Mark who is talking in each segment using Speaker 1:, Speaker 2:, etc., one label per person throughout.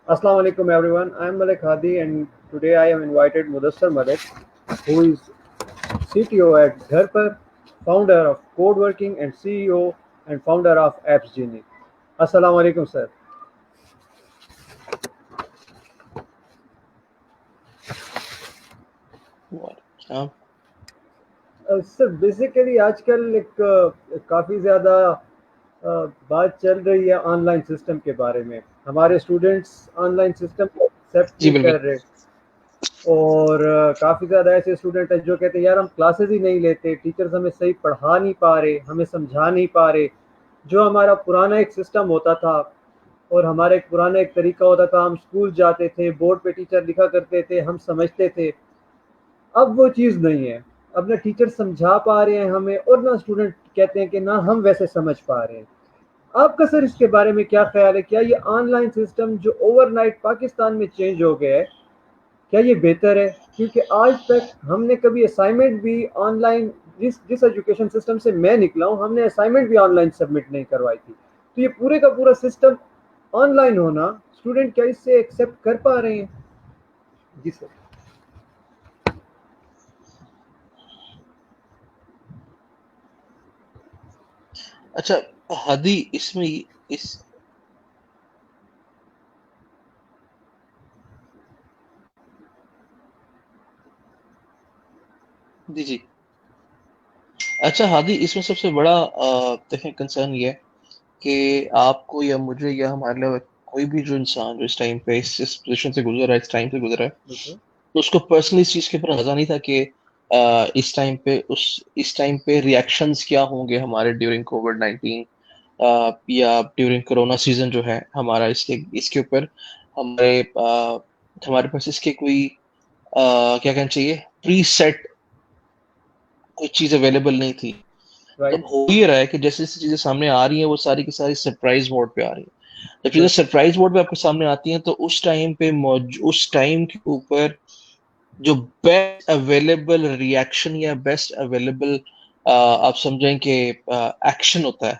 Speaker 1: Assalamu alaikum everyone. I am Malik Hadi and today I have invited Mudassar Malik, who is CTO at Dharpar, founder of Codeworking and CEO and founder of Apps Genie. Assalamu alaikum sir.
Speaker 2: وعلیکم
Speaker 1: سر basically آج کل ایک کافی زیادہ بات چل رہی ہے on line system کے بارے میں. ہمارے اسٹوڈینٹس آن لائن سسٹم کو ایکسیپٹ
Speaker 2: جی
Speaker 1: نہیں
Speaker 2: بالکل.
Speaker 1: کر رہے اور کافی زیادہ ایسے اسٹوڈنٹ ہیں جو کہتے ہیں یار ہم کلاسز ہی نہیں لیتے, ٹیچرز ہمیں صحیح پڑھا نہیں پا رہے, ہمیں سمجھا نہیں پا رہے. جو ہمارا پرانا ایک سسٹم ہوتا تھا اور ہمارا ایک پرانا ایک طریقہ ہوتا تھا, ہم اسکول جاتے تھے, بورڈ پہ ٹیچر لکھا کرتے تھے, ہم سمجھتے تھے. اب وہ چیز نہیں ہے. اب نہ ٹیچر سمجھا پا رہے ہیں ہمیں اور نہ اسٹوڈنٹ کہتے ہیں کہ نہ ہم ویسے سمجھ پا رہے ہیں. آپ کا سر اس کے بارے میں کیا خیال ہے؟ کیا یہ آن لائن سسٹم جو اوور نائٹ پاکستان میں چینج ہو گیا ہے, کیا یہ بہتر ہے؟ کیونکہ آج تک ہم نے کبھی اسائنمنٹ بھی آن لائن, جس ایجوکیشن سسٹم سے میں نکلا ہوں, ہم نے اسائنمنٹ بھی آن لائن سبمٹ نہیں کروائی تھی. تو یہ پورے کا پورا سسٹم آن لائن ہونا, اسٹوڈنٹ کیا اس سے ایکسیپٹ کر پا رہے ہیں؟ جی سر.
Speaker 2: اچھا ہادی, اس میں اس جی اچھا ہادی, اس میں سب سے بڑا دیکھیں کنسرن یہ ہے کہ آپ کو یا مجھے یا ہمارے لیے کوئی بھی جو انسان جو اس ٹائم پہ اس پوزیشن سے گزر رہا ہے, اس ٹائم سے گزر رہا ہے,
Speaker 1: بالکل
Speaker 2: تو اس کو پرسنلی اس چیز کے اوپر اندازہ نہیں تھا کہ اس ٹائم پہ ریئیکشنز کیا ہوں گے ہمارے ڈیورنگ کووڈ-19 یا ڈیورنگ کرونا سیزن جو ہے ہمارا. اس کے اوپر ہمارے پاس اس کے کوئی کیا کہنا چاہیے پری سیٹ کوئی چیز اویلیبل نہیں تھی. تو
Speaker 1: رائٹ.
Speaker 2: ہو یہ رہا ہے کہ جیسے جیسے چیزیں سامنے آ رہی ہیں وہ ساری کی ساری سرپرائز موڈ پہ آ رہی ہیں. جب چیزیں
Speaker 1: بالکل
Speaker 2: سرپرائز موڈ پہ آپ کے سامنے آتی ہیں تو اس ٹائم پہ اس ٹائم کے اوپر جو بیسٹ اویلیبل ریئیکشن یا بیسٹ اویلیبل آپ سمجھیں کہ ایکشن ہوتا ہے,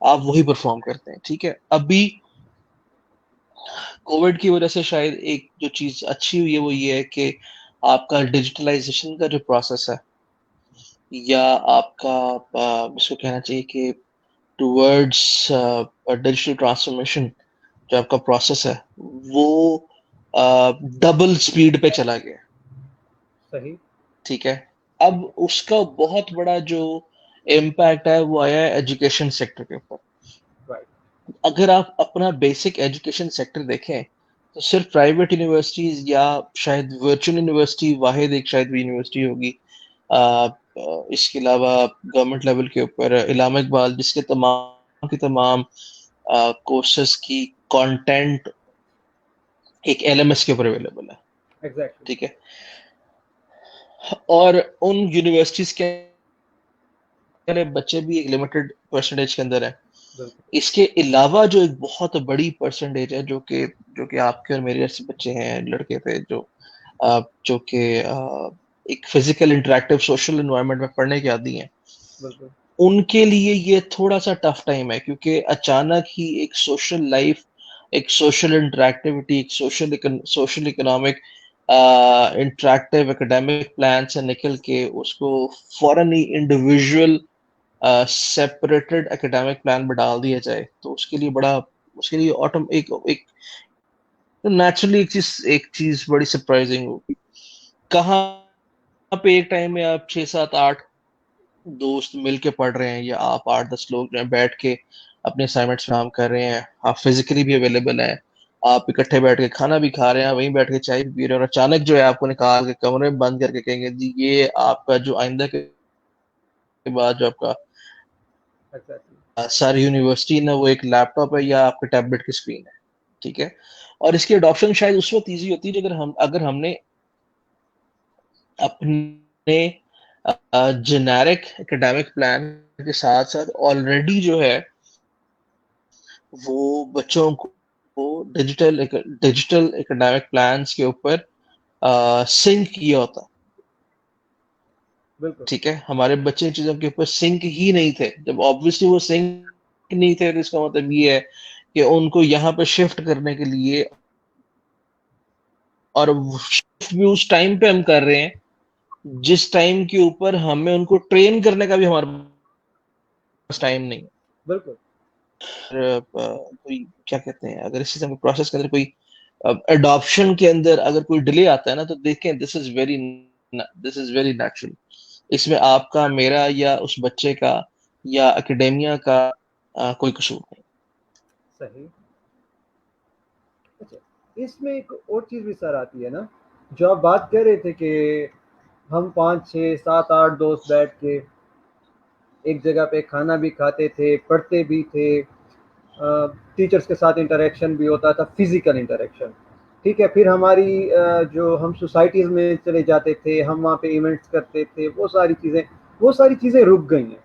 Speaker 2: آپ وہی پرفارم کرتے ہیں. ٹھیک ہے, ابھی کووڈ کی وجہ سے شاید ایک جو چیز اچھی ہوئی ہے وہ یہ ہے کہ آپ کا ڈیجیٹلائزیشن کا جو پروسیس ہے یا آپ کا اس کو کہنا چاہیے کہ ٹورڈس ڈیجیٹل ٹرانسفارمیشن جو آپ کا پروسیس ہے وہ ڈبل سپیڈ پہ چلا گیا.
Speaker 1: صحیح.
Speaker 2: ٹھیک ہے, اب اس کا بہت بڑا جو امپیکٹ ہے وہ آیا ہے ایجوکیشن سیکٹر کے اوپر.
Speaker 1: رائٹ.
Speaker 2: اگر آپ اپنا بیسک ایجوکیشن سیکٹر دیکھیں تو صرف پرائیویٹ یونیورسٹیز یا شاید ورچوئل یونیورسٹی واحد ایک شاید بھی یونیورسٹی ہوگی, اس کے علاوہ گورنمنٹ لیول کے اوپر علامہ اقبال, جس کے تمام کی تمام کورسز کی کانٹینٹ ایک ایل ایم ایس کے اوپر اویلیبل ہے.
Speaker 1: ایگزیکٹلی.
Speaker 2: ٹھیک ہے, اور ان یونیورسٹیز کے بچے بھی ایک لمیٹڈ پرسنٹیج کے اندر ہیں.
Speaker 1: بالکل.
Speaker 2: اس کے علاوہ جو ایک بہت بڑی پرسنٹیج ہے جو کہ آپ کے اور میرے جیسے بچے ہیں, لڑکے تھے جو کہ ایک فزیکل انٹریکٹیو سوشل انوائرمنٹ میں پڑھنے کے عادی ہیں,
Speaker 1: بالکل.
Speaker 2: ان کے لیے یہ تھوڑا سا ٹف ٹائم ہے, کیونکہ اچانک ہی ایک سوشل لائف, ایک سوشل انٹریکٹیوٹی, ایک social economic interactive academic plan سے نکل کے اس کو فوراً ہی انڈیویژل سیپریٹڈ اکیڈیمک پلان میں ڈال دیا جائے, تو اس کے لیے ایک نیچرلی ایک چیز بڑی سرپرائزنگ ہوگی. کہاں پہ ایک ٹائم میں آپ 6 7 8 دوست مل کے پڑھ رہے ہیں, یا آپ 8 10 لوگ جو ہیں بیٹھ کے اپنے اسائنمنٹس کام کر رہے ہیں, آپ فزیکلی بھی اویلیبل ہیں, آپ اکٹھے بیٹھ کے کھانا بھی کھا رہے ہیں, وہیں بیٹھ کے چائے بھی پی رہے ہیں, اور اچانک جو ہے آپ کو نکال کے کمرے میں بند کر کے کہیں گے جی یہ آپ کا جو آئندہ کے بعد جو آپ کا
Speaker 1: ایگزیکٹلی.
Speaker 2: ساری یونیورسٹی نا وہ ایک لیپ ٹاپ ہے یا آپ کے ٹیبلٹ کی اسکرین ہے. ٹھیک ہے, اور اس کی اڈاپشن شاید اس وقت ایزی ہوتی ہے اگر ہم نے اپنے جنیرک اکیڈیمک پلان کے ساتھ ساتھ آلریڈی جو ہے وہ بچوں کو ڈیجیٹل اکیڈیمک پلانس کے اوپر سنک کیا ہوتا.
Speaker 1: بالکل.
Speaker 2: ٹھیک ہے, ہمارے بچے ان چیزوں کے اوپر سنک ہی نہیں تھے. جب آبویسلی وہ سنک نہیں تھے تو اس کا مطلب یہ ہے کہ ان کو یہاں پہ شفٹ کرنے کے لیے اور بھی اس ٹائم پہ ہم کر رہے ہیں جس ٹائم کے اوپر ہمیں ان کو ٹرین کرنے کا بھی ہمارے پاس ٹائم نہیں ہے.
Speaker 1: بالکل
Speaker 2: کوئی کیا کہتے ہیں اگر اس سسٹم کے پروسیس کے اندر کوئی اڈاپشن کے اندر اگر کوئی ڈیلے آتا ہے نا تو دیکھیں دس از ویری نیچرل. اس میں آپ کا میرا یا اس بچے کا یا اکیڈیمیا کا کوئی قصور نہیں.
Speaker 1: صحیح. اچھا اس میں ایک اور چیز بھی سر آتی ہے نا جو آپ بات کر رہے تھے کہ ہم 5 6 7 8 دوست بیٹھ کے ایک جگہ پہ کھانا بھی کھاتے تھے پڑھتے بھی تھے ٹیچرز کے ساتھ انٹریکشن بھی ہوتا تھا فزیکل انٹریکشن. ٹھیک ہے پھر ہماری جو ہم سوسائٹیز میں چلے جاتے تھے ہم وہاں پہ ایونٹس کرتے تھے وہ ساری چیزیں رک گئی ہیں.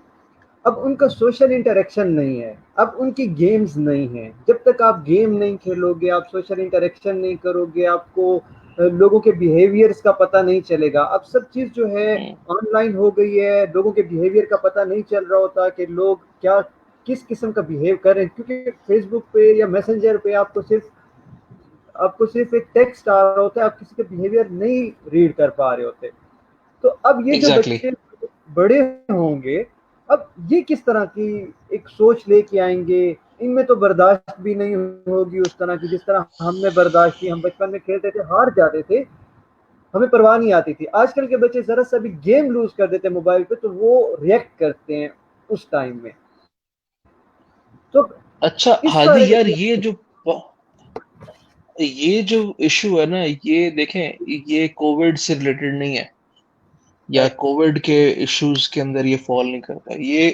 Speaker 1: اب ان کا سوشل انٹریکشن نہیں ہے اب ان کی گیمز نہیں ہیں. جب تک آپ گیم نہیں کھیلو گے آپ سوشل انٹریکشن نہیں کرو گے آپ کو لوگوں کے بیہیویئرز کا پتہ نہیں چلے گا. اب سب چیز جو ہے آن لائن ہو گئی ہے لوگوں کے بیہیویئر کا پتہ نہیں چل رہا ہوتا کہ لوگ کیا کس قسم کا بیہیو کر رہے ہیں کیونکہ فیس بک پہ یا میسنجر پہ آپ کو صرف ایک ٹیکسٹ آ رہا ہوتا ہے آپ کسی کا بیہیویئر نہیں ریڈ کر پا رہے ہوتے. تو اب یہ جو
Speaker 2: ایگزیکٹلی.
Speaker 1: بچے بڑے ہوں گے اب یہ کس طرح کی ایک سوچ لے کے آئیں گے. ان میں تو برداشت بھی نہیں ہوگی اس طرح کی جس طرح ہم نے برداشت کی. ہم بچپن میں کھیلتے تھے ہار جاتے تھے ہمیں پرواہ نہیں آتی تھی. آج کل کے بچے ذرا سا بھی گیم لوز کر دیتے موبائل پہ تو وہ ریئیکٹ کرتے ہیں اس ٹائم میں. تو
Speaker 2: اچھا
Speaker 1: اس
Speaker 2: ہادی
Speaker 1: بارے میں
Speaker 2: یار
Speaker 1: کیا
Speaker 2: یہ جو ایشو ہے نا یہ دیکھیں یہ کووڈ سے ریلیٹڈ نہیں ہے یا
Speaker 1: رائٹ
Speaker 2: کووڈ کے ایشوز کے اندر یہ فال نہیں کرتا. یہ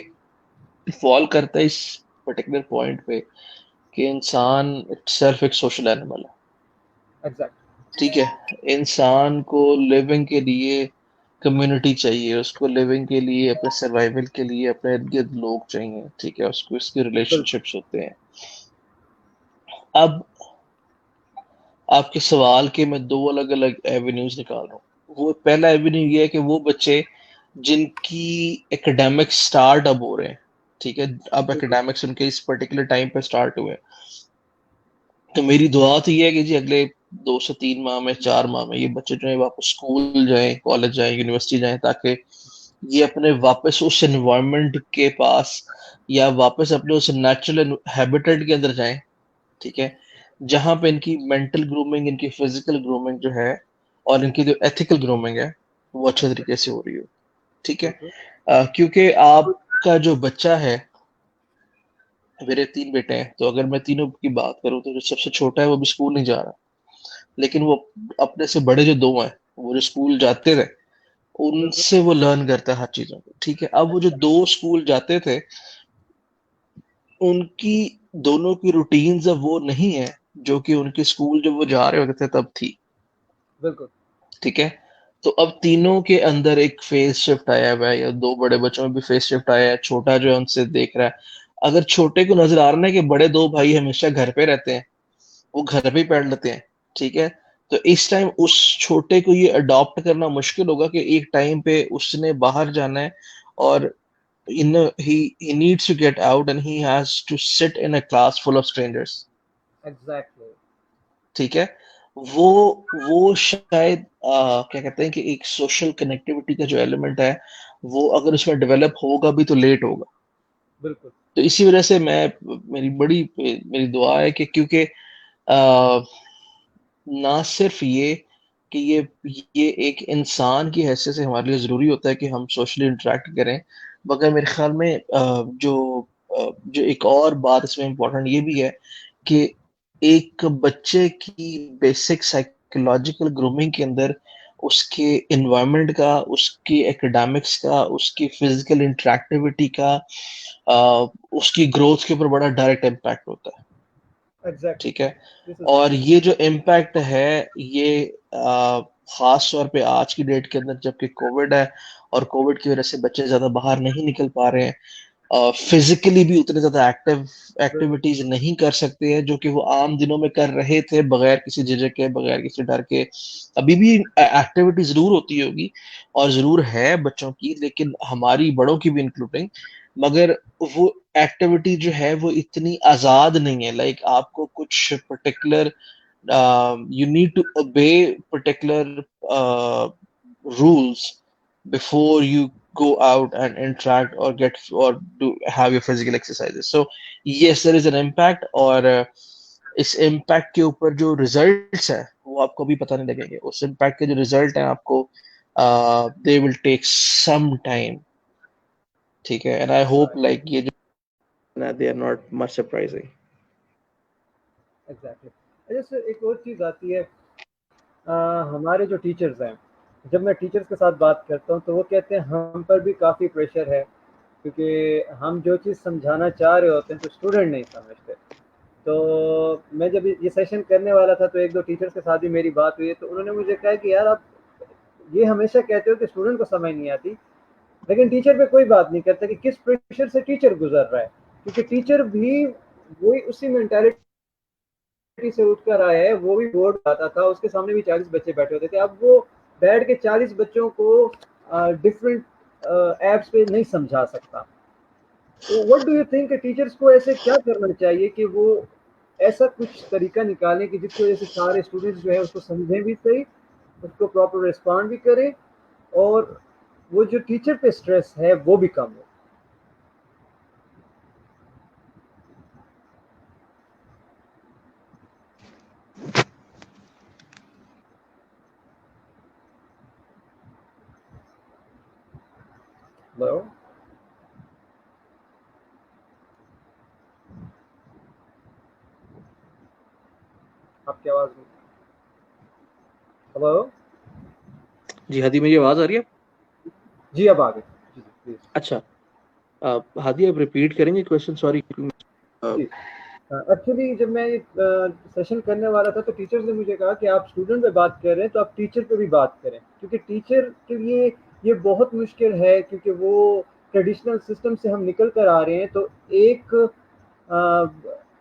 Speaker 2: فال کرتا ہے اس پرٹیکولر پوائنٹ پہ کہ انسان صرف ایک سوشل اینیمل ہے.
Speaker 1: ایگزیکٹ
Speaker 2: ٹھیک ہے انسان کو لیونگ کے لیے کمیونٹی چاہیے اس کو لیونگ کے لیے اپنے سروائیول کے لیے اپنے ارد گرد لوگ چاہیے. ٹھیک ہے اس کو اس کی ریلیشن
Speaker 1: بالکل
Speaker 2: شپس ہوتے ہیں. اب آپ کے سوال کے میں دو الگ الگ ایونیوز نکال رہا ہوں. وہ پہلا ایونیو یہ ہے کہ وہ بچے جن کی اکیڈیمک سٹارٹ اب ہو رہے ہیں. ٹھیک ہے اب
Speaker 1: بالکل
Speaker 2: اکیڈیمکس ان کے اس پرٹیکولر ٹائم پہ سٹارٹ ہوئے تو میری دعا تو یہ ہے کہ جی اگلے 2 سے 3 ماہ میں 4 ماہ میں یہ بچے جو ہیں واپس اسکول جائیں کالج جائیں یونیورسٹی جائیں تاکہ یہ اپنے واپس اس انوائرمنٹ کے پاس یا واپس اپنے اس نیچرل ہیبیٹیٹ کے اندر جائیں. ٹھیک ہے جہاں پہ ان کی مینٹل گرومنگ ان کی فزیکل گرومنگ جو ہے اور ان کی جو ایتھیکل گرومنگ ہے وہ اچھے طریقے سے ہو رہی ہو. ٹھیک ہے
Speaker 1: بالکل
Speaker 2: کیونکہ آپ کا جو بچہ ہے میرے 3 بیٹے ہیں تو اگر میں تینوں کی بات کروں تو جو سب سے چھوٹا ہے وہ بھی اسکول نہیں جا رہا لیکن وہ اپنے سے بڑے جو 2 ہیں وہ جو اسکول جاتے تھے ان
Speaker 1: بالکل
Speaker 2: سے وہ لرن کرتا ہے ہر چیزوں کو. ٹھیک ہے اب وہ جو 2 اسکول جاتے تھے ان کی دونوں کی روٹینز اب وہ نہیں ہے جو کہ ان کے اسکول جب وہ جا رہے ہوتے تھے تب تھی.
Speaker 1: بالکل
Speaker 2: ٹھیک ہے تو اب تینوں کے اندر ایک فیس شفٹ آیا ہوا ہے یا 2 بڑے بچوں میں بھی فیس شفٹ آیا ہے. چھوٹا جو ہے ان سے دیکھ رہا ہے اگر چھوٹے کو نظر آ رہا ہے کہ بڑے 2 بھائی ہمیشہ گھر پہ رہتے ہیں وہ گھر پہ ہی پڑھ لیتے ہیں. ٹھیک ہے تو اس ٹائم اس چھوٹے کو یہ اڈاپٹ کرنا مشکل ہوگا کہ ایک ٹائم پہ اس نے باہر جانا ہے اور he needs to get out and he has to sit in a class full of strangers.
Speaker 1: Exactly
Speaker 2: ٹھیک ہے وہ وہ شاید کیا کہتے ہیں کہ ایک سوشل کنیکٹیوٹی کا جو ایلیمنٹ ہے وہ اگر اس میں ڈیولپ ہوگا بھی تو لیٹ ہوگا.
Speaker 1: بالکل
Speaker 2: تو اسی وجہ سے میری دعا ہے کہ کیونکہ نہ صرف یہ کہ یہ ایک انسان کی حیثیت سے ہمارے لیے ضروری ہوتا ہے کہ ہم سوشلی انٹریکٹ کریں مگر میرے خیال میں جو ایک اور بات اس میں امپورٹنٹ یہ بھی ہے کہ ایک بچے کی بیسک سائیکولوجیکل گرومنگ کے اندر اس کے انوائرمنٹ کا اس کی ایکڈیمکس کا اس کی فزیکل انٹریکٹیوٹی کا اس کی گروتھ کے اوپر بڑا ڈائریکٹ امپیکٹ ہوتا ہے.
Speaker 1: ایگزیکٹلی
Speaker 2: ٹھیک ہے
Speaker 1: دس از
Speaker 2: اور یہ جو امپیکٹ ہے یہ خاص طور پہ آج کی ڈیٹ کے اندر جبکہ کووڈ ہے اور کووڈ کی وجہ سے بچے زیادہ باہر نہیں نکل پا رہے ہیں فزیکلی بھی اتنے زیادہ
Speaker 1: بالکل
Speaker 2: ایکٹیویٹیز نہیں کر سکتے ہیں جو کہ وہ عام دنوں میں کر رہے تھے بغیر کسی جھجک کے بغیر کسی ڈر کے. ابھی بھی ایکٹیویٹی ضرور ہوتی ہوگی اور ضرور ہے بچوں کی لیکن ہماری بڑوں کی بھی انکلوڈنگ مگر وہ ایکٹیویٹی جو ہے وہ اتنی آزاد نہیں ہے. لائک آپ کو کچھ particular you need to obey particular rules before you go out and interact or get or do have your physical exercises. So yes, there is an impact, اور اس امپیکٹ کے اوپر جو ریزلٹس ہیں وہ آپ کو بھی پتہ نہیں لگیں گے. اس امپیکٹ کے جو ریزلٹ ہیں آپ کو they will take some time. ٹھیک ہے, and I hope like یہ جو they are not much surprising.
Speaker 1: Exactly. جیسے ایک اور چیز آتی ہے, ہمارے جو ٹیچرز ہیں, جب میں ٹیچرز کے ساتھ بات کرتا ہوں تو وہ کہتے ہیں ہم پر بھی کافی پریشر ہے, کیونکہ ہم جو چیز سمجھانا چاہ رہے ہوتے ہیں تو اسٹوڈنٹ نہیں سمجھتے. تو میں جب یہ سیشن کرنے والا تھا تو ایک دو ٹیچرز کے ساتھ بھی میری بات ہوئی, تو انہوں نے مجھے کہا کہ یار آپ یہ ہمیشہ کہتے ہو کہ اسٹوڈنٹ کو سمجھ نہیں آتی, لیکن ٹیچر پہ کوئی بات نہیں کرتا کہ کس پریشر سے ٹیچر گزر رہا ہے, کیونکہ ٹیچر بھی وہی اسی مینٹالٹی سے اٹھ کر آیا ہے. وہ بھی بورڈ آتا تھا, اس کے سامنے بھی 40 بچے بیٹھے ہوتے تھے. اب وہ بیٹھ کے 40 بچوں کو ڈفرینٹ ایپس پہ نہیں سمجھا سکتا. تو وٹ ڈو یو تھنک کہ ٹیچرس کو ایسے کیا کرنا چاہیے کہ وہ ایسا کچھ طریقہ نکالیں کہ جس کی وجہ سے سارے اسٹوڈنٹس جو ہے اس کو سمجھیں بھی صحیح, اس کو پراپر ریسپونڈ بھی کریں, اور وہ جو ٹیچر پہ اسٹریس ہے وہ بھی کم ہو. ہلو, آپ کی آواز نہیں. ہلو,
Speaker 2: جی ہادی, میری آواز آ رہی ہے؟
Speaker 1: جی اب آگے. جی پلیز.
Speaker 2: اچھا, ہادی آپ ریپیٹ کریں گے کوشچن؟ سوری.
Speaker 1: جی ایکچولی جب میں سیشن کرنے والا تھا تو ٹیچرز نے مجھے کہا کہ آپ اسٹوڈنٹ پہ بات کر رہے ہیں تو آپ ٹیچر پہ بھی بات کریں, کیونکہ ٹیچر کے لیے یہ بہت مشکل ہے, کیونکہ وہ ٹریڈیشنل سسٹم سے ہم نکل کر آ رہے ہیں. تو ایک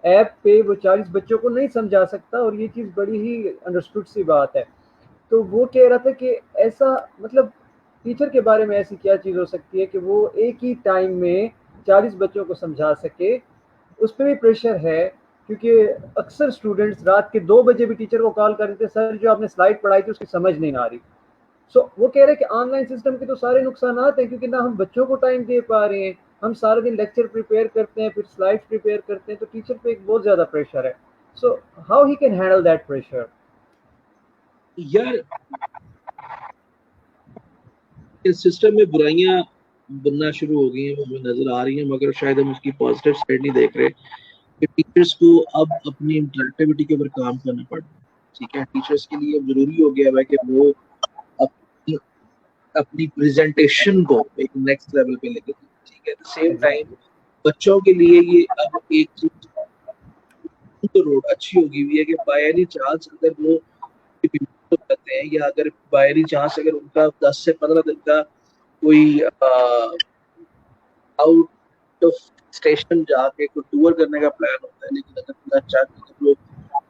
Speaker 1: ایپ پہ وہ 40 بچوں کو نہیں سمجھا سکتا, اور یہ چیز بڑی ہی انڈرسٹوڈ سی بات ہے. تو وہ کہہ رہا تھا کہ ایسا مطلب ٹیچر کے بارے میں ایسی کیا چیز ہو سکتی ہے کہ وہ ایک ہی ٹائم میں 40 بچوں کو سمجھا سکے. اس پہ بھی پریشر ہے, کیونکہ اکثر اسٹوڈنٹس رات کے 2 بجے بھی ٹیچر کو کال کر دیتے, سر جو آپ نے سلائڈ پڑھائی تھی اس کی سمجھ نہیں آ رہی. سو وہ کہہ رہے کہ آن لائن سسٹم کے تو سارے نقصانات ہیں, کیونکہ نہ ہم بچوں کو ٹائم دے پا رہے ہیں, ہم سارے دن لیکچر پریپیئر کرتے ہیں, پھر سلائڈ پریپیئر کرتے ہیں, تو ٹیچر پہ ایک بہت زیادہ پریشر ہے. So how he can handle that pressure?
Speaker 2: یار اس سسٹم میں برائیاں بننا شروع ہو گئی ہیں, ہمیں نظر آ رہی ہیں, مگر شاید ہم اس کی پازیٹیو سائڈ نہیں دیکھ رہے کہ ٹیچرس کو اب اپنی انٹریکٹیوٹی کے اوپر کام کرنا پڑ رہا ہے. ٹھیک ہے, ٹیچرس کے لیے اب ضروری ہو گیا ہے کہ وہ اپنی اپنی پریزنٹیشن کو ایک نیکسٹ لیول پہ لے کے جائیں. ٹھیک ہے, ایٹ دا سیم ٹائم بچوں کے لیے یہ اب ایک چیز روڈ اچھی ہوگی ہوئی ہے کہ بائی اینی چانس اگر وہ کرتے ہیں, یا اگر بائی اینی چانس اگر ان کا 10 سے 15 دن کا کوئی آؤٹ آف اسٹیشن جا کے کوئی ٹور کرنے کا پلان ہوتا ہے, لیکن اگر لوگ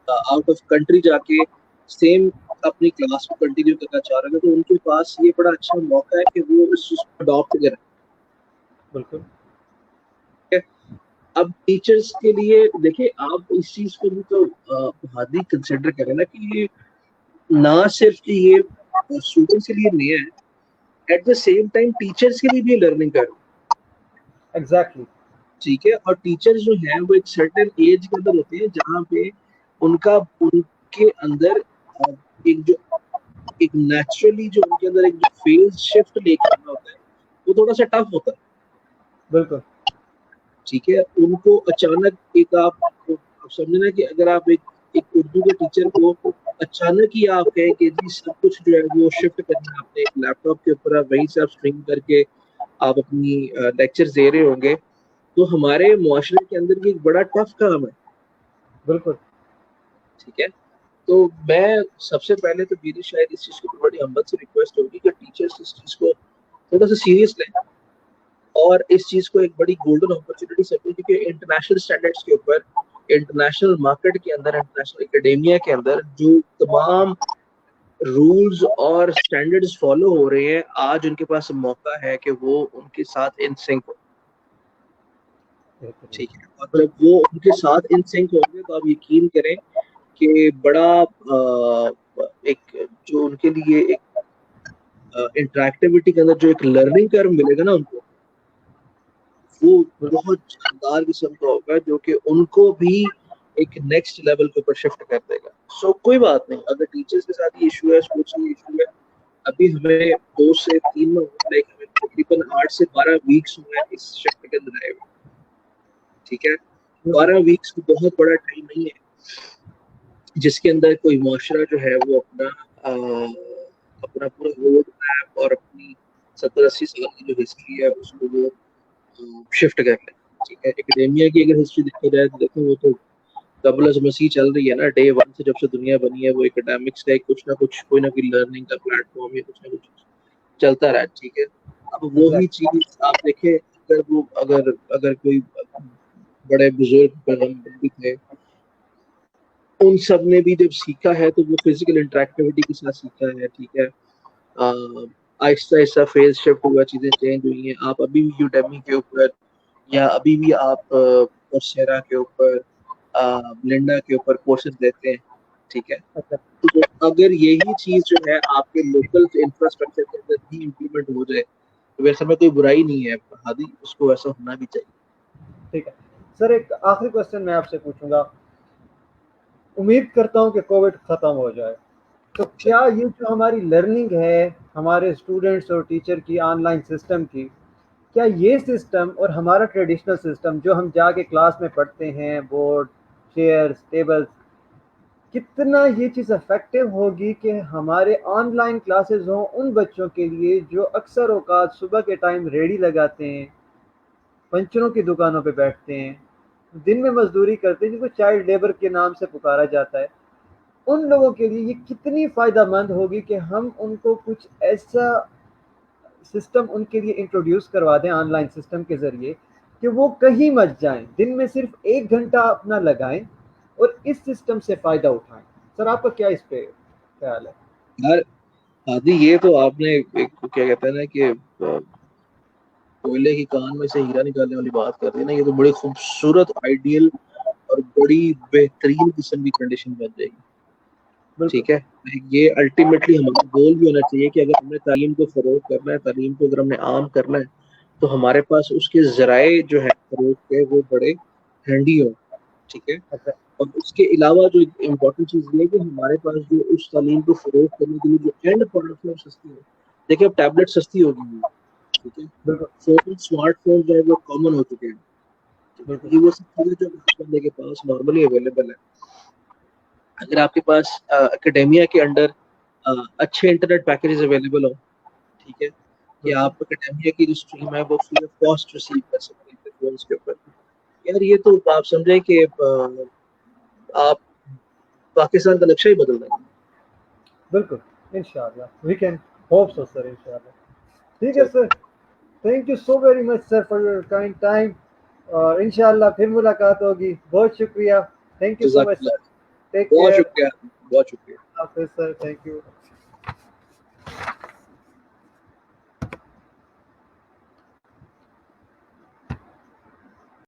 Speaker 2: آؤٹ آف کنٹری جا کے سیم اپنی کلاس کو کنٹینیو کرنا چاہ رہے ہیں تو ان کے پاس یہ بڑا اچھا موقع ہے کہ وہ اس چیز کو اڈاپٹ کریں.
Speaker 1: بالکل.
Speaker 2: اب ٹیچرس کے لیے دیکھیں, آپ اس چیز کو بھی تو ہادی کنسیڈر کریں نا کہ یہ نہ صرف کہ یہ اسٹوڈنٹس کے لیے نہیں ہے, at the same time teachers کے لیے بھی لرننگ کر.
Speaker 1: ایگزیکٹلی.
Speaker 2: ٹھیک ہے, اور ٹیچر جو ہیں وہ ایک سرٹن ایج کے اندر ہوتے ہیں جہاں پہ ان کے اندر ایک جو ایک نیچرلی جو ان کے اندر ایک جو فیز شفٹ لے کے آنا ہوتا ہے وہ تھوڑا سا ٹف ہوتا ہے.
Speaker 1: بالکل.
Speaker 2: ٹھیک ہے, ان کو اچانک ایک آپ سمجھنا کہ اگر آپ ایک اردو کے ٹیچر کو اچانک ہی آپ کہیں کہ جی سب کچھ جو ہے وہ شفٹ کرنا ہے اپنے ایک لیپ ٹاپ کے اوپر, وہیں سے آپ اسٹریم کر کے آپ اپنی لیکچر دے رہے ہوں گے, تو ہمارے معاشرے کے اندر یہ ایک بڑا ٹف کام ہے.
Speaker 1: بالکل.
Speaker 2: ٹھیک ہے, تو میں سب سے پہلے تو میری شاید اس چیز کو بڑی ہمت سے ریکویسٹ ہوگی کہ ٹیچرس اس چیز کو تھوڑا سا سیریس لیں اور اس چیز کو ایک بڑی گولڈن اپرچونٹی سمجھیں, کیونکہ انٹرنیشنل اسٹینڈرڈس کے اوپر, انٹرنیشنل مارکیٹ کے اندر, انٹرنیشنل اکیڈیمیا کے اندر جو تمام رولز اور اسٹینڈرڈز فالو ہو رہے ہیں, آج ان کے پاس موقع ہے کہ وہ ان کے ساتھ ان سنک ہو. ٹھیک ہے, اور جب وہ ان کے ساتھ ان سنک ہوں گے تو آپ یقین کریں کہ بڑا ایک جو ان کے لیے ایک انٹریکٹیوٹی کے اندر جو ایک لرننگ کرو ملے گا نا ان کو، وہ بہت شاندار قسم کا ہوگا جو کہ ان کو بھی ایک نیکسٹ لیول کے اوپر شفٹ کر دے گا. سو کوئی بات نہیں، اگر ٹیچرز کے ساتھ یہ ایشو ہے، اسکول سے یہ ایشو ہے، ابھی ہمیں 2 سے 3 مہینے لائک ہمیں تقریباً 8 سے 12 ویکس ہوئے ہیں اس شفٹ کے اندر آئے ہوئے. ٹھیک ہے، 12 ویکس کو بہت بڑا ٹائم نہیں ہے جس کے اندر کوئی معاشرہ جو ہے وہ اپنا پورا روڈ میپ اور اپنی 70-80 سال کی جو ہسٹری ہے اس کو وہ شفٹ کر لیں. ٹھیک ہے، اکیڈیمیا کی اگر ہسٹری دیکھا جائے تو دیکھیں وہ تو قبل از مسیح چل رہی ہے نا. ڈے 1 سے جب سے دنیا بنی ہے وہ اکیڈیمکس کا کچھ نہ کچھ کوئی نہ کوئی لرننگ کا پلیٹ فارم یا کچھ نہ کچھ چلتا رہا. ٹھیک ہے، اب وہی چیز آپ دیکھیں اگر کوئی بڑے بزرگ پیغمبر بھی تھے، ان سب نے بھی جب سیکھا ہے تو وہ فزیکل انٹریکٹیوٹی کے ساتھ سیکھا ہے. ٹھیک ہے، آہستہ آہستہ فیز شفٹ ہوا، چیزیں چینج ہوئی ہیں. آپ ابھی بھی یوڈیمی کے اوپر یا ابھی بھی آپ کورسیرا کے اوپر بلینڈا کے اوپر کورسز دیتے ہیں. ٹھیک ہے، تو اگر یہی چیز جو ہے آپ کے لوکل انفراسٹرکچر کے اندر بھی امپلیمنٹ ہو جائے تو ویسے میں کوئی برائی نہیں ہے ہادی، اس کو ایسا ہونا بھی چاہیے.
Speaker 1: ٹھیک ہے سر، ایک آخری کوشچن میں آپ سے پوچھوں گا. امید کرتا ہوں کہ کووڈ ختم ہو جائے، تو کیا یہ جو ہماری لرننگ ہے ہمارے اسٹوڈنٹس اور ٹیچر کی آن لائن سسٹم کی، کیا یہ سسٹم اور ہمارا ٹریڈیشنل سسٹم جو ہم جا کے کلاس میں پڑھتے ہیں، بورڈ، چیئرز، ٹیبلز، کتنا یہ چیز افیکٹو ہوگی کہ ہمارے آن لائن کلاسز ہوں ان بچوں کے لیے جو اکثر اوقات صبح کے ٹائم ریڑھی لگاتے ہیں، پنچروں کی دکانوں پہ بیٹھتے ہیں، دن میں مزدوری کرتے ہیں، جن کو چائلڈ لیبر کے نام سے پکارا جاتا ہے. ان لوگوں کے لیے یہ کتنی فائدہ مند ہوگی کہ ہم ان کو کچھ ایسا سسٹم ان کے لیے انٹروڈیوس کروا دیں آن لائن سسٹم کے ذریعے کہ وہ کہیں مت جائیں، دن میں صرف 1 گھنٹہ اپنا لگائیں اور اس سسٹم سے فائدہ اٹھائیں. سر آپ کا کیا اس پہ خیال ہے؟
Speaker 2: یار ہادی، یہ تو آپ نے کیا کہتے ہیں نا کہ کوئلے کی کان میں سے ہیرا نکالنے والی بات کر رہی ہے نا. یہ تو بڑی خوبصورت آئیڈیل اور بڑی بہترین قسم کی کنڈیشن بن جائے گی.
Speaker 1: بالکل
Speaker 2: ٹھیک ہے، یہ الٹیمیٹلی ہمارا گول بھی ہونا چاہیے کہ اگر ہم نے تعلیم کو فروغ کرنا ہے، تعلیم کو اگر ہم نے عام کرنا ہے تو ہمارے پاس اس کے ذرائع جو ہے فروغ کے وہ بڑے ہینڈی ہوں. ٹھیک ہے،
Speaker 1: اچھا.
Speaker 2: اور اس کے علاوہ جو امپورٹنٹ چیز یہ ہے کہ ہمارے پاس جو اس تعلیم کو فروغ کرنے کے لیے جو اینڈ پروڈکٹ ہے وہ سستی ہے. دیکھیں اب ٹیبلٹ سستی ہو گئی ہے. ٹھیک ہے،
Speaker 1: بالکل
Speaker 2: فون اسمارٹ فون جو ہے وہ کامن ہو چکے ہیں. ٹھیک ہے،
Speaker 1: بالکل
Speaker 2: یہ وہ سب چیزیں جو بندے کے پاس نارملی اویلیبل ہے. اگر آپ کے پاس اکیڈیمیا کے انڈر اچھے انٹرنیٹ پیکیجز اویلیبل ہوں، ٹھیک ہے، کہ
Speaker 1: بالکل
Speaker 2: آپ اکیڈیمیا کی جو اسٹریم ہے وہ فری آف کاسٹ ریسیو کر سکتے ہیں فونس کے اوپر. یار یہ تو آپ سمجھیں کہ آپ پاکستان کا نقشہ ہی بدل دیں گے.
Speaker 1: بالکل انشاءاللہ وی کین ہوپ سو سر، انشاءاللہ. ٹھیک ہے
Speaker 2: چل،
Speaker 1: sir, thank you so very much sir for your kind time, اور انشاءاللہ پھر ملاقات ہوگی. بہت شکریہ، تھینک یو سو
Speaker 2: جزاک
Speaker 1: مچ
Speaker 2: اللہ.
Speaker 1: سر. ٹیک
Speaker 2: بہت
Speaker 1: کیئر.
Speaker 2: شکریہ، بہت شکریہ.
Speaker 1: حافظ سر، تھینک یو.